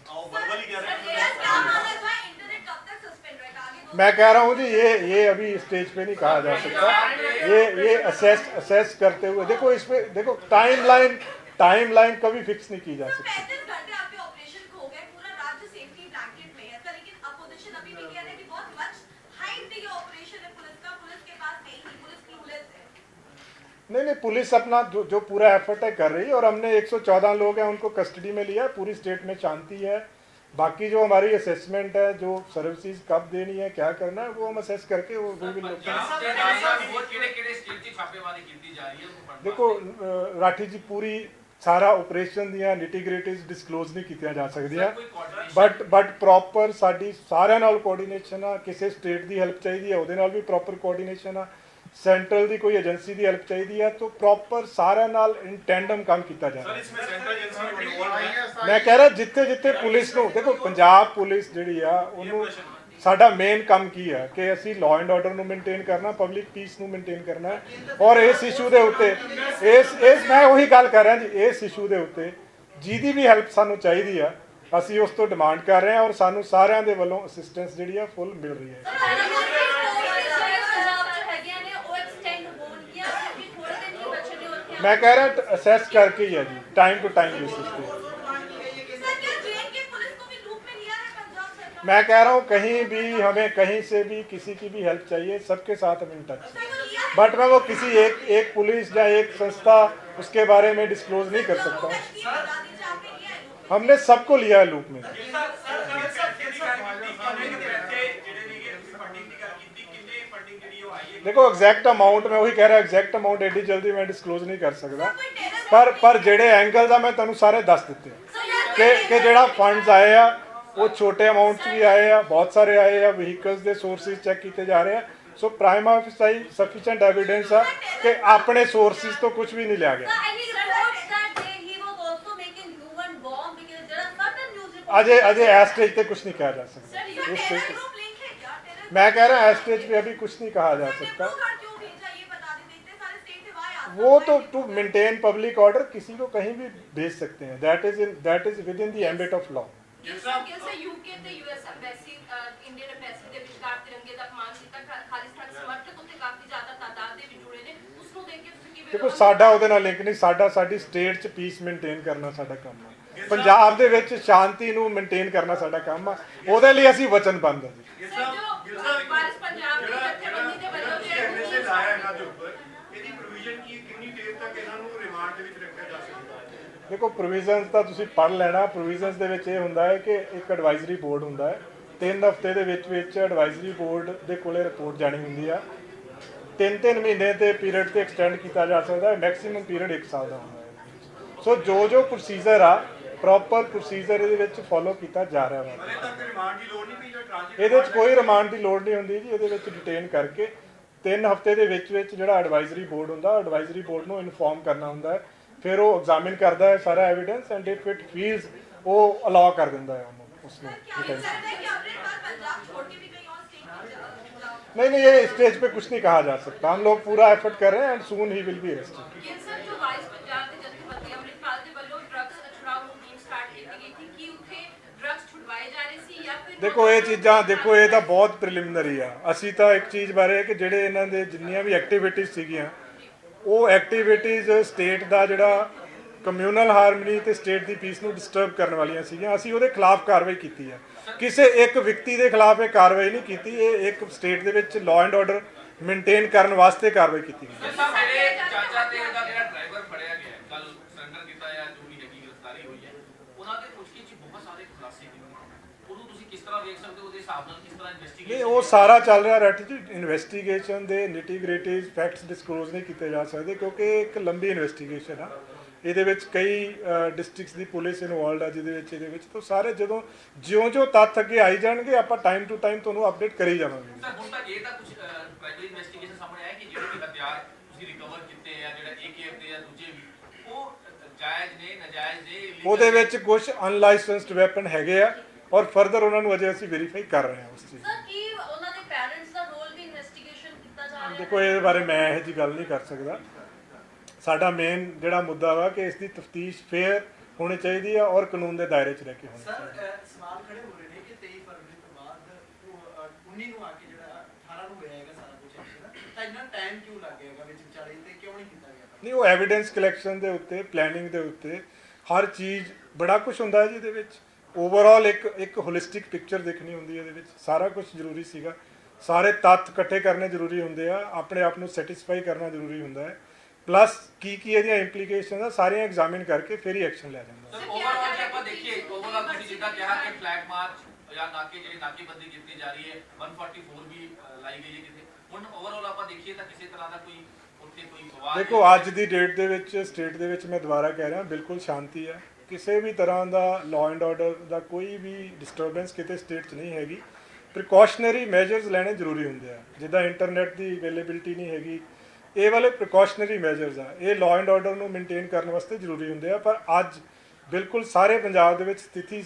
मैं कह रहा हूँ जी ये अभी स्टेज पे नहीं कहा जा सकता, ये असेस करते हुए देखो, इस पे देखो टाइमलाइन कभी फिक्स नहीं की जा सकती। नहीं पुलिस अपना जो पूरा एफर्ट है कर रही है, और हमने 114 लोग हैं उनको कस्टडी में लिया, पूरी स्टेट में शांति है। बाकी जो हमारी असेसमेंट है, जो सर्विसेज कब देनी है, क्या करना है, वो हम असेस करके वो देखो राठी जी पूरी सारा ऑपरेशन ਦੀਆਂ ਨਿਟੀਗ੍ਰਿਟੀਜ਼ ਡਿਸਕਲੋਜ਼ ਨਹੀਂ ਕੀਤੀਆਂ ਜਾ ਸਕਦੀਆਂ, ਬਟ ਪ੍ਰੋਪਰ ਸਾਡੀ ਸਾਰਿਆਂ ਨਾਲ ਕੋਆਰਡੀਨੇਸ਼ਨ ਆ। ਕਿਸੇ ਸਟੇਟ ਦੀ ਹੈਲਪ ਚਾਹੀਦੀ ਹੈ ਉਹਦੇ ਨਾਲ ਵੀ ਪ੍ਰੋਪਰ ਕੋਆਰਡੀਨੇਸ਼ਨ ਆ, ਸੈਂਟਰਲ ਦੀ ਕੋਈ ਏਜੰਸੀ ਦੀ ਹੈਲਪ ਚਾਹੀਦੀ ਹੈ ਤਾਂ ਪ੍ਰੋਪਰ ਸਾਰਿਆਂ ਨਾਲ ਇਨ ਟੈਂਡਮ ਕੰਮ ਕੀਤਾ ਜਾ ਰਿਹਾ। ਮੈਂ ਕਹਿ ਰਿਹਾ ਜਿੱਥੇ ਪੁਲਿਸ ਨੂੰ ਦੇਖੋ, ਪੰਜਾਬ ਪੁਲਿਸ ਜਿਹੜੀ ਆ ਉਹਨੂੰ ਸਾਡਾ ਮੇਨ ਕੰਮ ਕੀ ਹੈ ਕਿ ਅਸੀਂ ਲਾਅ ਐਂਡ ਆਰਡਰ ਨੂੰ ਮੇਨਟੇਨ ਕਰਨਾ, ਪਬਲਿਕ ਪੀਸ ਨੂੰ ਮੇਨਟੇਨ ਕਰਨਾ ਹੈ, ਔਰ ਇਸ ਇਸ਼ੂ ਦੇ ਉੱਤੇ ਇਸ ਮੈਂ ਉਹੀ ਗੱਲ ਕਰ ਰਿਹਾ ਜੀ, ਇਸ ਇਸ਼ੂ ਦੇ ਉੱਤੇ ਜਿਹਦੀ ਵੀ ਹੈਲਪ ਸਾਨੂੰ ਚਾਹੀਦੀ ਆ ਅਸੀਂ ਉਸ ਤੋਂ ਡਿਮਾਂਡ ਕਰ ਰਹੇ ਹਾਂ, ਔਰ ਸਾਨੂੰ ਸਾਰਿਆਂ ਦੇ ਵੱਲੋਂ ਅਸਿਸਟੈਂਸ ਜਿਹੜੀ ਆ ਫੁੱਲ ਮਿਲ ਰਹੀ ਹੈ। मैं कह रहा असेस करके ही है जी, टाइम टू टाइम बेसिस पे। मैं कह रहा हूँ कहीं भी हमें कहीं से भी किसी की भी हेल्प चाहिए, सबके साथ हम इन टच, बट मैं वो किसी एक पुलिस या एक संस्था उसके बारे में डिस्क्लोज नहीं कर सकता। हमने सबको लिया है लूप में। देखो एग्जैक्ट अमाउंट मैं वही कह रहा, एग्जैक्ट अमाउंट एडी जल्दी मैं डिस्क्लोज नहीं कर सकता, पर ਜਿਹੜੇ ਐਂਗਲਸ ਆ ਮੈਂ ਤੁਹਾਨੂੰ ਸਾਰੇ ਦੱਸ ਦਿੱਤੇ ਕਿ ਜਿਹੜਾ ਫੰਡਸ ਆਏ ਆ ਉਹ ਛੋਟੇ ਅਮਾਉਂਟ 'ਚ ਵੀ ਆਏ ਆ, ਬਹੁਤ ਸਾਰੇ ਆਏ ਆ, ਵਹੀਕਲਸ ਦੇ ਸੋਰਸਿਸ ਚੈੱਕ ਕੀਤੇ ਜਾ ਰਹੇ ਆ। ਸੋ ਪ੍ਰਾਈਮਾ ਫੇਸਾਈ ਸਫੀਸ਼ੀਐਂਟ ਐਵੀਡੈਂਸ ਆ ਕਿ ਆਪਣੇ ਸੋਰਸਿਸ ਤੋਂ ਕੁਝ ਵੀ ਨਹੀਂ ਲਿਆ ਗਿਆ। अजय एस स्टेज पे कुछ नहीं कहा जा सकता, मैं कह रहा एस स्टेज पे अभी कुछ नहीं कहा जा सकता। वो तो टू मेंटेन पब्लिक ऑर्डर किसी को कहीं भी भेज सकते हैं, that is with in the ambit of law. UK ਤੇ यूएस ਐਮਬੈਸੀ ਇੰਡੀਅਨ ਐਮਬੈਸੀ ਦੇ ਵਿਚਕਾਰ ਤਿਰੰਗੇ ਦਾ ਅਪਮਾਨ ਕੀਤਾ, ਖਾਲਿਸਤਾਨ ਸਮਰਥਕ ਉੱਤੇ ਕਾਫੀ ਜ਼ਿਆਦਾ ਤਾਦਾਦ ਦੇ ਵਿੱਚ ਜੁੜੇ ਨੇ, ਉਸ ਨੂੰ ਦੇਖ ਕੇ ਤੁਸੀਂ ਦੇਖੋ ਸਾਡਾ ਉਹਦੇ ਨਾਲ ਲਿੰਕ ਨਹੀਂ, ਸਾਡੀ ਸਟੇਟ 'ਚ ਪੀਸ ਮੇਨਟੇਨ ਕਰਨਾ ਸਾਡਾ ਕੰਮ ਆ, ਪੰਜਾਬ ਦੇ ਵਿੱਚ ਸ਼ਾਂਤੀ ਨੂੰ ਮੇਨਟੇਨ ਕਰਨਾ ਸਾਡਾ ਕੰਮ ਆ, ਉਹਦੇ ਲਈ ਅਸੀਂ ਵਚਨਬੱਧ ਹਾਂ ਜੀ। ਸਰ ਜੋ ਵਾਰਿਸ ਪੰਜਾਬ ਦੀ ਜਥੇਬੰਦੀ ਦੇ ਵੱਲੋਂ ਐਮਐਸਏ ਲਾਇਆ ਇਹਨਾਂ ਦੇ ਉੱਪਰ, ਇਹਦੀ ਪ੍ਰੋਵੀਜ਼ਨ ਕੀ ਕਿੰਨੀ ਦੇਰ ਤੱਕ ਇਹਨਾਂ ਨੂੰ ਰਿਮਾਂਡ ਦੇ ਵਿੱਚ ਰੱਖਿਆ ਜਾ ਸਕਦਾ ਹੈ? ਦੇਖੋ ਪ੍ਰੋਵੀਜ਼ਨਸ ਤਾਂ ਤੁਸੀਂ ਪੜ੍ਹ ਲੈਣਾ। ਪ੍ਰੋਵੀਜ਼ਨਸ ਦੇ ਵਿੱਚ ਇਹ ਹੁੰਦਾ ਹੈ ਕਿ ਇੱਕ ਐਡਵਾਈਜ਼ਰੀ ਬੋਰਡ ਹੁੰਦਾ ਹੈ, 3 ਹਫ਼ਤੇ ਦੇ ਵਿੱਚ ਐਡਵਾਈਜ਼ਰੀ ਬੋਰਡ ਦੇ ਕੋਲੇ ਰਿਪੋਰਟ ਜਾਣੀ ਹੁੰਦੀ ਆ। 3 ਮਹੀਨੇ ਦੇ ਪੀਰੀਅਡ ਤੇ ਐਕਸਟੈਂਡ ਕੀਤਾ ਜਾ ਸਕਦਾ ਹੈ, ਮੈਕਸਿਮਮ ਪੀਰੀਅਡ 1 ਸਾਲ ਦਾ ਹੁੰਦਾ ਹੈ। ਸੋ ਜੋ ਪ੍ਰੋਸੀਜਰ ਆ, ਪ੍ਰੋਪਰ ਪ੍ਰੋਸੀਜਰ ਇਹਦੇ ਵਿੱਚ ਫੋਲੋ ਕੀਤਾ ਜਾ ਰਿਹਾ ਵਾ। ਹਲੇ ਤੱਕ ਰਿਮਾਂਡ ਦੀ ਲੋੜ ਨਹੀਂ ਪਈ ਜਾਂ ਟ੍ਰਾਂਜ਼ਿਟ ਇਹਦੇ ਵਿੱਚ ਕੋਈ ਰਿਮਾਂਡ ਦੀ ਲੋੜ ਨਹੀਂ ਹੁੰਦੀ ਜੀ। ਇਹਦੇ ਵਿੱਚ ਡਿਟੇਨ ਕਰਕੇ 3 ਹਫ਼ਤੇ ਦੇ ਵਿੱਚ ਜਿਹੜਾ ਐਡਵਾਈਜ਼ਰੀ ਬੋਰਡ ਹੁੰਦਾ, ਐਡਵਾਈਜ਼ਰੀ ਬੋਰਡ ਨੂੰ ਇਨਫੋਰਮ ਕਰਨਾ ਹੁੰਦਾ ਹੈ, ਫਿਰ ਉਹ ਐਗਜ਼ਾਮਿਨ ਕਰਦਾ ਹੈ ਸਾਰਾ evidence and if it feels ਉਹ ਅਲਾਉ ਕਰ ਦਿੰਦਾ ਹੈ ਉਹਨੂੰ ਉਸਨੂੰ। नहीं, ये स्टेज पे कुछ नहीं कहा जा सकता। हम लोग पूरा एफर्ट कर रहे हैं and soon he will be arrested. Sir ਜੋ ਵਾਰਿਸ ਪੰਜਾਬ ਦੇ ਜਥੇਬੰਦੀ ਅੰਮ੍ਰਿਤਪਾਲ ਦੇ ਵੱਲੋਂ ਡਰੱਗਸ ਛੁਡਾਊ ਮੁਹਿੰਮ ਸਟਾਰਟ ਕੀਤੀ ਗਈ ਸੀ ਕਿ ਉੱਥੇ ਡਰੱਗਸ ਛੁਡਵਾਏ ਜਾ ਰਹੇ ਸੀ ਜਾਂ ਫਿਰ ਦੇਖੋ ਇਹ ਚੀਜ਼ਾਂ, ਦੇਖੋ ਇਹ ਤਾਂ ਬਹੁਤ ਪ੍ਰੀਲਿਮਿਨਰੀ ਆ। ਅਸੀਂ ਤਾਂ ਇੱਕ ਚੀਜ਼ ਬਾਰੇ ਕਿ ਜਿਹੜੇ ਇਹਨਾਂ ਦੇ ਜਿੰਨੀਆਂ ਵੀ ਐਕਟੀਵਿਟੀਜ਼ ਸੀਗੀਆਂ, ਉਹ ਐਕਟੀਵਿਟੀਜ਼ ਸਟੇਟ ਦਾ ਜਿਹੜਾ ਕਮਿਊਨਲ ਹਾਰਮਨੀ ਤੇ ਸਟੇਟ ਦੀ ਪੀਸ ਨੂੰ ਡਿਸਟਰਬ ਕਰਨ ਵਾਲੀਆਂ ਸੀਗੀਆਂ। ਅਸੀਂ ਉਹਦੇ ਖਿਲਾਫ ਕਾਰਵਾਈ ਕੀਤੀ ਹੈ। ਕਿਸੇ ਇੱਕ ਵਿਅਕਤੀ ਦੇ ਖਿਲਾਫ ਇਹ ਕਾਰਵਾਈ ਨਹੀਂ ਕੀਤੀ, ਇਹ ਇੱਕ ਸਟੇਟ ਦੇ ਵਿੱਚ ਲਾਅ ਐਂਡ ਆਰਡਰ ਮੇਨਟੇਨ ਕਰਨ ਵਾਸਤੇ ਕਾਰਵਾਈ ਕੀਤੀ ਗਈ। ਸਰ ਸਾਹਿਬ ਮੇਰੇ ਚਾਚਾ ਤੇ ਦਾ ਜਿਹੜਾ ਡਰਾਈਵਰ ਫੜਿਆ ਗਿਆ ਕੱਲ ਸਰੈਂਡਰ ਕੀਤਾ ਹੈ, ਜੋ ਵੀ ਹੈਗੀ ਗ੍ਰਿਫਤਾਰੀ ਹੋਈ ਹੈ, ਉਹਨਾਂ ਦੇ ਪੁੱਛਗਿੱਛ 'ਚ ਬਹੁਤ ਸਾਰੇ ਖੁਲਾਸੇ ਕੀਤੇ। ਉਹਨੂੰ ਤੁਸੀਂ ਕਿਸ ਤਰ੍ਹਾਂ ਵੇਖ ਸਕਦੇ ਹੋ? ਉਹਦੇ ਹਿਸਾਬ ਨਾਲ ਕਿਸ ਤਰ੍ਹਾਂ ਇਨਵੈਸਟੀਗੇਸ਼ਨ? ਨਹੀਂ, ਉਹ ਸਾਰਾ ਚੱਲ ਰਿਹਾ ਰੈਟ ਜੀ। ਇਨਵੈਸਟੀਗੇਸ਼ਨ ਦੇ ਨਿਟੀ-ਗ੍ਰਿਟੀਜ਼ ਫੈਕਟਸ ਡਿਸਕਲੋਜ਼ ਨਹੀਂ ਕੀਤੇ ਜਾ ਸਕਦੇ ਕਿਉਂਕਿ ਇੱਕ ਲੰਬੀ ਇਨਵੈਸਟੀਗੇਸ਼ਨ ਆ। ਇਹਦੇ ਵਿੱਚ ਕਈ ਡਿਸਟ੍ਰਿਕਟਸ ਦੀ ਪੁਲਿਸ ਇਨਵੋਲਡ ਆ ਇਹਦੇ ਵਿੱਚ ਤਾਂ ਸਾਰੇ ਜਦੋਂ ਜਿਉਂ ਤੱਥ ਅੱਗੇ ਆਈ ਜਾਣਗੇ ਆਪਾਂ ਟਾਈਮ ਟੂ ਟਾਈਮ ਤੁਹਾਨੂੰ ਅਪਡੇਟ ਕਰੀ ਜਾਵਾਂਗੇ। ਸਰ ਹੁਣ ਤੱਕ ਇਹ ਤਾਂ ਕੁਝ ਪ੍ਰਾਇਮਰੀ ਇਨਵੈਸਟੀਗੇਸ਼ਨ ਸਾਹਮਣੇ ਆਇਆ ਕਿ ਜਿਹੜੇ ਵੀ ਹਥਿਆਰ ਤੁਸੀਂ ਰਿਕਵਰ ਕੀਤੇ ਆ, ਜਿਹੜਾ AKF ਦੇ ਆ ਦੂਜੇ ਵੀ, ਉਹ ਜਾਇਜ਼ ਨੇ, ਨਾਜਾਇਜ਼ ਨੇ, illegal ਉਹਦੇ ਵਿੱਚ ਕੁਝ ਅਨਲਾਇਸੈਂਸਡ ਵੈਪਨ ਹੈਗੇ ਆ ਔਰ ਫਰਦਰ ਉਹਨਾਂ ਨੂੰ ਅਜੇ ਅਸੀਂ ਵੈਰੀਫਾਈ ਕਰ ਰਹੇ ਹਾਂ ਉਸ ਚੀਜ਼ ਸਰ ਕੀ ਉਹਨਾਂ ਦੇ ਪੈਰੈਂਟਸ ਦਾ ਰੋਲ ਵੀ ਇਨਵੈਸਟੀਗੇਸ਼ਨ ਕੀਤਾ ਜਾ ਰਿਹਾ ਹੈ? ਦੇਖੋ ਇਹਦੇ ਬਾਰੇ ਮੈਂ ਇਹੋ ਜਿਹੀ ਗੱਲ ਨਹੀਂ ਕਰ ਸਕਦਾ। ਸਾਡਾ ਮੇਨ ਜਿਹੜਾ ਮੁੱਦਾ ਵਾ ਕਿ ਇਸ ਦੀ ਤਫਤੀਸ਼ ਫੇਅਰ ਹੋਣੀ ਚਾਹੀਦੀ ਆ ਔਰ ਕਾਨੂੰਨ ਦੇ ਦਾਇਰੇ 'ਚ ਰਹਿ ਕੇ ਹੋਣੀ ਚਾਹੀਦੀ ਹੈ। ਸਰ ਸਵਾਲ ਖੜੇ ਹੋ ਰਹੇ ਨੇ ਕਿ 23 ਫਰਵਰੀ ਤੋਂ ਬਾਅਦ ਉਹ 19 ਨੂੰ ਆ ਕੇ ਜਿਹੜਾ 18 ਨੂੰ ਹੋਇਆ ਹੈਗਾ ਸਾਰਾ ਕੁਝ ਐਕਸ਼ਨ, ਤਾਂ ਇੰਨਾ ਟਾਈਮ ਕਿਉਂ ਲੱਗ ਗਿਆ ਹੈਗਾ ਵਿੱਚ ਵਿਚਾਲੇ ਤੇ ਕਿਉਂ ਨਹੀਂ ਕੀਤਾ ਗਿਆ? ਨਹੀਂ, ਉਹ ਐਵੀਡੈਂਸ ਕਲੈਕਸ਼ਨ ਦੇ ਉੱਤੇ, ਪਲੈਨਿੰਗ ਦੇ ਉੱਤੇ ਹਰ ਚੀਜ਼ ਬੜਾ ਕੁਝ ਹੁੰਦਾ ਹੈ ਜੀ। ਇਹਦੇ ਵਿੱਚ ਓਵਰਆਲ ਇੱਕ ਹੋਲਿਸਟਿਕ ਪਿਕਚਰ ਦੇਖਣੀ ਹੁੰਦੀ ਹੈ। ਇਹਦੇ ਵਿੱਚ ਸਾਰਾ ਕੁਝ ਜ਼ਰੂਰੀ ਸੀਗਾ, ਸਾਰੇ ਤੱਥ ਇਕੱਠੇ ਕਰਨੇ ਜ਼ਰੂਰੀ ਹੁੰਦੇ ਆ, ਆਪਣੇ ਆਪ ਨੂੰ ਸੈਟੀਸਫਾਈ ਕਰਨਾ ਜ਼ਰੂਰੀ ਹੁੰਦਾ ਹੈ, ਪਲੱਸ ਕੀ ਇਹਦੀਆਂ ਇੰਪਲੀਕੇਸ਼ਨ ਆ ਸਾਰੀਆਂ ਐਗਜ਼ਾਮਿਨ ਕਰਕੇ ਫਿਰ ਹੀ ਐਕਸ਼ਨ ਲਿਆ ਜਾਂਦਾ। ਸਰ ਓਵਰਆਲ ਜੇ ਆਪਾਂ ਦੇਖੀਏ, ਓਵਰਆਲ ਤੁਸੀਂ ਜਿੱਦਾਂ ਕਿਹਾ ਕਿ ਫਲੈਗ ਮਾਰਚ ਜਾਂ ਨਾਕੇਬੰਦੀ ਕੀਤੀ ਜਾ ਰਹੀ ਹੈ, 144 ਵੀ ਲਾਈ ਗਈ ਹੈ ਕਿਤੇ, ਹੁਣ ਓਵਰਆਲ ਆਪਾਂ ਦੇਖੀਏ ਤਾਂ ਕਿਸੇ ਤਰ੍ਹਾਂ ਦਾ ਕੋਈ ਉੱਥੇ ਕੋਈ ਵਿਵਾਦ? ਦੇਖੋ ਅੱਜ ਦੀ ਡੇਟ ਦੇ ਵਿੱਚ ਸਟੇਟ ਦੇ ਵਿੱਚ ਮੈਂ ਦੁਬਾਰਾ ਕਹਿ ਰਿਹਾ ਬਿਲਕੁਲ ਸ਼ਾਂਤੀ ਹੈ। ਕਿਸੇ ਵੀ ਤਰ੍ਹਾਂ ਦਾ ਲਾਅ ਐਂਡ ਆਰਡਰ ਦਾ ਕੋਈ ਵੀ ਡਿਸਟਰਬੈਂਸ ਕਿਤੇ ਸਟੇਟ 'ਚ ਨਹੀਂ ਹੈਗੀ। ਪ੍ਰੀਕਾਸ਼ਨਰੀ ਮੈਜਰਸ ਲੈਣੇ ਜ਼ਰੂਰੀ ਹੁੰਦੇ ਆ, ਜਿੱਦਾਂ ਇੰਟਰਨੈਟ ਦੀ ਅਵੇਲੇਬਿਲਿਟੀ ਨਹੀਂ ਹੈਗੀ, ਇਹ ਵਾਲੇ ਪ੍ਰੀਕਾਸ਼ਨਰੀ ਮੈਜਰਸ ਆ, ਇਹ ਲਾਅ ਐਂਡ ਆਰਡਰ ਨੂੰ ਮੇਨਟੇਨ ਕਰਨ ਵਾਸਤੇ ਜ਼ਰੂਰੀ ਹੁੰਦੇ ਆ। ਪਰ ਅੱਜ ਬਿਲਕੁਲ ਸਾਰੇ ਪੰਜਾਬ ਦੇ ਵਿੱਚ ਸਥਿਤੀ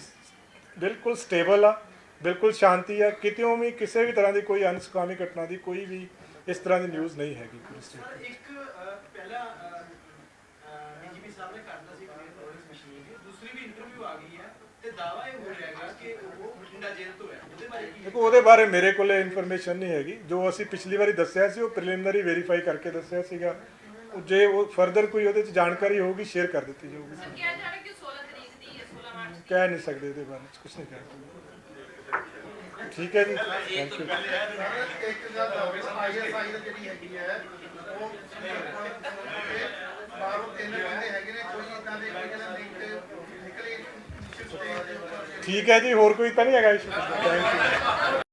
ਬਿਲਕੁਲ ਸਟੇਬਲ ਆ, ਬਿਲਕੁਲ ਸ਼ਾਂਤੀ ਆ। ਕਿਤੇੋਂ ਵੀ ਕਿਸੇ ਵੀ ਤਰ੍ਹਾਂ ਦੀ ਕੋਈ ਅਨਸੁਖਾਵੀ ਘਟਨਾ ਦੀ ਕੋਈ ਵੀ ਇਸ ਤਰ੍ਹਾਂ ਦੀ ਨਿਊਜ਼ ਨਹੀਂ ਹੈਗੀ ਪੂਰੀ ਸਟੇਟ ਸਰ ਵਿੱਚ। ਇੱਕ ਪਹਿਲਾਂ ਡੀਜੀਪੀ ਸਾਹਿਬ ਨੇ ਕਰਦਾ ਸੀ ਕਲੀਅਰ ਮਸ਼ੀਨ ਦੀ, ਦੂਸਰੀ ਵੀ ਇੰਟਰਵਿਊ ਆ ਗਈ ਹੈ ਤੇ ਦਾਵਾ ਇਹ ਹੋ ਰਿਹਾ ਹੈਗਾ ਕਿ ਉਹ ਬਠਿੰਡਾ ਜੇਲ੍ਹ ਤੋਂ ਹੈ, ਉਹਦੇ ਬਾਰੇ ਕੀ? ਦੇਖੋ ਉਹਦੇ ਬਾਰੇ ਮੇਰੇ ਕੋਲੇ ਇਨਫੋਰਮੇਸ਼ਨ ਨਹੀਂ ਹੈਗੀ। ਜੋ ਅਸੀਂ ਪਿਛਲੀ ਵਾਰੀ ਦੱਸਿਆ ਸੀ ਉਹ ਪ੍ਰੀਲਿਮਿਨਰੀ ਵੈਰੀਫਾਈ ਕਰਕੇ ਦੱਸਿਆ ਸੀਗਾ। ਜੇ ਉਹ ਫਰਦਰ ਕੋਈ ਉਹਦੇ 'ਚ ਜਾਣਕਾਰੀ ਹੋਊਗੀ ਸ਼ੇਅਰ ਕਰ ਦਿੱਤੀ ਜਾਊਗੀ। ਸਰ ਕਿਹਾ ਜਾ ਰਿਹਾ ਕਿ 16 ਤਰੀਕ ਦੀ ਹੈ, 16 ਮਾਰਚ ਦੀ। ਕਹਿ ਨਹੀਂ ਸਕਦੇ ਇਹਦੇ ਬਾਰੇ 'ਚ ਕੁਝ ਨਹੀਂ ਕਹਿ ਸਕਦੇ। ਠੀਕ ਹੈ ਜੀ, ਥੈਂਕ ਯੂ। ਇੱਕ ਗੱਲ ਹੋਵੇ ISI ਦਾ ਜਿਹੜੀ ਹੈਗੀ ਹੈ ਉਹ ਬਾਹਰੋਂ 3 ਬੰਦੇ ਹੈਗੇ ਨੇ, ਕੋਈ ਇਦਾਂ ਦੇ ਕੋਈ ਜਿਹੜਾ ਲਿੰਕ ਨਿਕਲੇ ਠੀਕ ਹੈ ਜੀ, ਹੋਰ ਕੋਈ ਤਾਂ ਨਹੀਂ ਹੈਗਾ ਇਸ਼ੂ? Thank you.